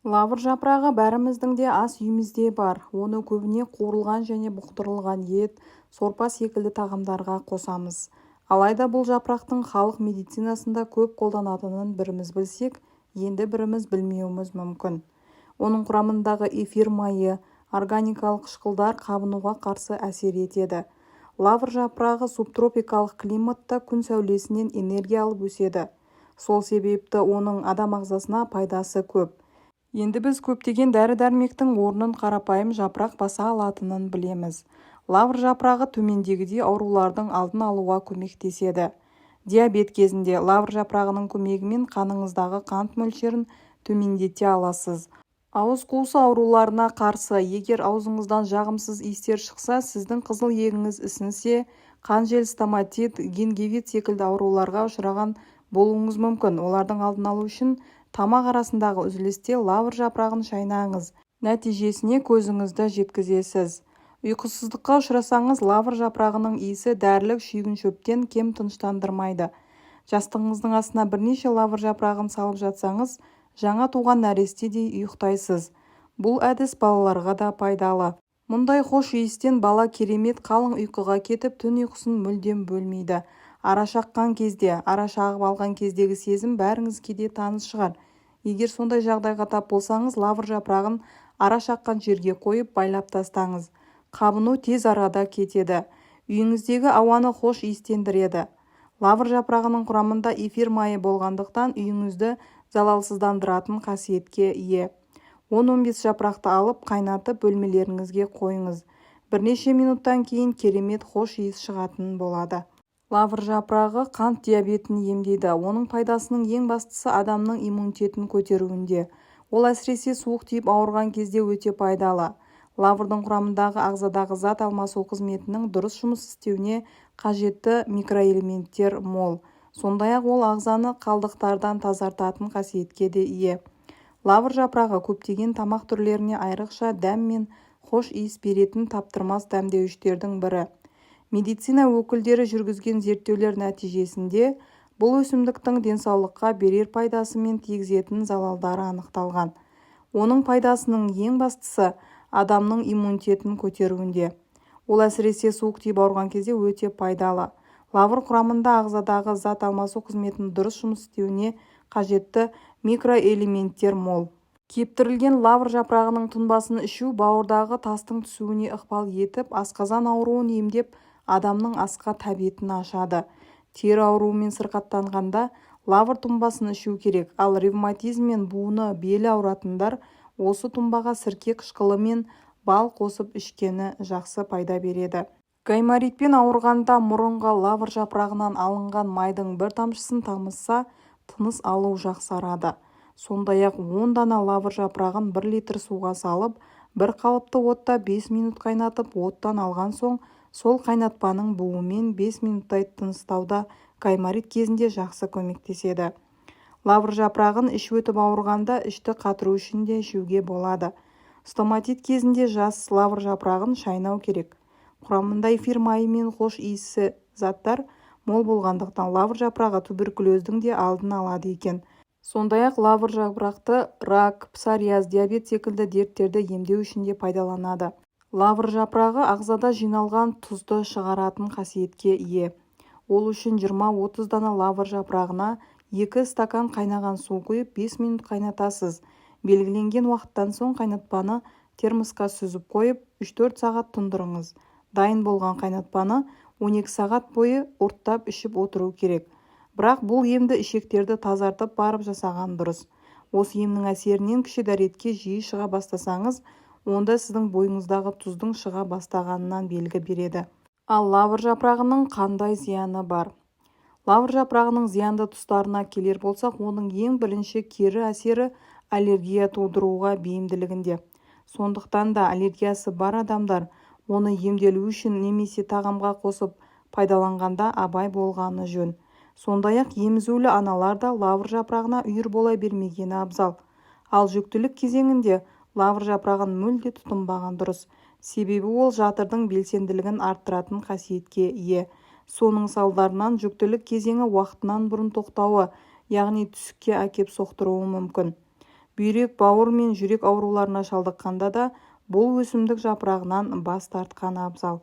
Лавр жапырағы бәріміздің де ас үйімізде бар. Оны көбіне қуырылған және бұқтырылған ет, сорпа секілді тағамдарға қосамыз. Алайда бұл жапырақтың халық медицинасында көп қолданатынын біріміз білсек, енді біріміз білмеуіміз мүмкін. Оның құрамындағы эфир майы, органикалық қышқылдар қабынуға қарсы әсер етеді. Лавр жапырағы субтропикалық климатта күн сәулесінен энергия алып өседі. Сол себепті оның адам ағзасына пайдасы көп. Енді біз көптеген дәрі-дәрмектің орнын қарапайым жапырақ баса алатынын білеміз. Лавр жапырағы төмендегідей аурулардың алдын алуға көмектеседі. Диабет кезінде лавр жапырағының көмегімен қаныңыздағы қант мөлшерін төмендете аласыз. Ауыз қуысы ауруларына қарсы, егер аузыңыздан жағымсыз иістер шықса, сіздің қызыл егіңіз ісінсе, қанжел, стоматит, гингивит секілді ауруларға ұшыраған болуыңыз мүмкін. Олардың алдын алу үшін тамақ арасындағы үзілісте лавр жапырағын шайнаңыз. Нәтижесіне көзіңізді жеткізесіз. Ұйқысыздыққа ұшырасаңыз, лавр жапырағының иісі дәрілік шүйгін шөптен кем тыныштандырмайды. Жастығыңыздың астына бірнеше лавр жапырағын салып жатсаңыз, жаңа туған нәрестедей ұйықтайсыз. Бұл әдіс балаларға да пайдалы. Мұндай хош иістен бала керемет қалың ұйқыға кетіп, түн ұйқысын мүлдем бөлмейді. Ара шаққан кезде, ара шағып алған кездегі сезім бәріңізге де таныс шығар. Егер сондай жағдайға тап болсаңыз, лавр жапырағын ара шаққан жерге қойып байлап тастаңыз. Қабыну тез арада кетеді. Үйіңіздегі ауаны хош иістендіреді. Лавр жапырағының құрамында эфир майы болғандықтан үйіңізді залалсыздандыратын қасиетке ие. 10-15 жапырақты алып, қайнатып бөлмелеріңізге қойыңыз. Бірнеше минуттан кейін керемет хош иіс шығатын болады. Лавр жапырағы қант диабетін емдейді. Оның пайдасының ең бастысы адамның иммунитетін көтеруінде. Ол әсіресе суық тиіп ауырған кезде өте пайдалы. Лаврдың құрамындағы ағзадағы зат алмасу қызметінің дұрыс жұмыс істеуіне қажетті микроэлементтер мол. Сондай-ақ ол ағзаны қалдықтардан тазартатын қасиетке де ие. Лавр жапырағы көптеген тамақ түрлеріне айрықша дәм мен хош иіс беретін таптырмас дәмдеуіштердің бірі. Медицина өкілдері жүргізген зерттеулер нәтижесінде бұл өсімдіктің денсаулыққа берер пайдасы мен тигізетін залалдары анықталған. Оның пайдасының ең бастысы адамның иммунитетін көтеруінде. Ол әсіресе суық тиіп ауырған кезде өте пайдалы. Лавр құрамында ағзадағы зат алмасу қызметінің дұрыс жұмыс істеуіне қажетті микроэлементтер мол. Кептірілген лавр жапырағының тұнбасын ішу бауырдағы тастың түсуіне ықпал етіп, асқазан ауруын емдеп, адамның асқа тәбетін ашады. Тері ауруымен сырқаттанғанда лавр тұнбасын ішу керек, ал ревматизм мен буыны, белі ауыратындар осы тұнбаға сірке қышқылы мен бал қосып ішкені жақсы пайда береді. Гайморитпен ауырғанда мұрынға лавр жапырағынан алынған майдың бір тамшысын тамызса, тыныс алу жақсарады. Сондай-ақ 10 дана лавр жапырағын 1 литр суға салып, бір қалыпты отта 5 минут қайнатып, оттан алған соң, сол қайнатпаның буымен 5 минуттай тыныстауда гайморит кезінде жақсы көмектеседі. Лавр жапырағын іш өтіп ауырғанда ішті қатыру үшін де ішуге болады. Стоматит кезінде жас лавр жапырағын шайнау керек. Құрамында эфир майы мен хош иісі заттар мол болғандықтан лавр жапырағы туберкулездің де алдын алады екен. Сондай-ақ лавр жапырақты рак, псориаз, диабет секілді дерттерді емдеу үшін де пайдаланады. Лавр жапырағы ағзада жиналған тұзды шығаратын қасиетке ие. Ол үшін 20-30 дана лавр жапырағына 2 стакан қайнаған су құйып 5 минут қайнатасыз. Белгіленген уақыттан соң қайнатпаны термосқа сүзіп қойып 3-4 сағат тұндырыңыз. Дайын болған қайнатпаны 12 сағат бойы ұрттап ішіп отыру керек. Бірақ бұл емді ішектерді тазартып барып жасаған дұрыс. Осы емнің әсерінен кіші дәретке жиі шыға бастасаңыз, онда сіздің бойыңыздағы тұздың шыға бастағанынан белгі береді. Ал лавр жапырағының қандай зияны бар? Лавр жапырағының зиянды тұстарына келер болсақ, оның ең бірінші кері әсері аллергия тудыруға бейімділігінде. Сондықтан да аллергиясы бар адамдар оны емделу үшін немесе тағамға қосып пайдаланғанда абай болғаны жөн. Сондай-ақ емізулі аналар да лавр жапырағына үйір бола бермегені абзал. Ал жүктілік кезеңінде лавр жапырағын мүлде тұтынбаған дұрыс. Себебі ол жатырдың белсенділігін арттыратын қасиетке ие. Соның салдарынан жүктілік кезеңі уақытынан бұрын тоқтауы, яғни түсікке әкеп соқтыруы мүмкін. бүйрек, бауыр мен жүрек ауруларына шалдыққанда да бұл өсімдік жапырағынан бас тартқан абзал.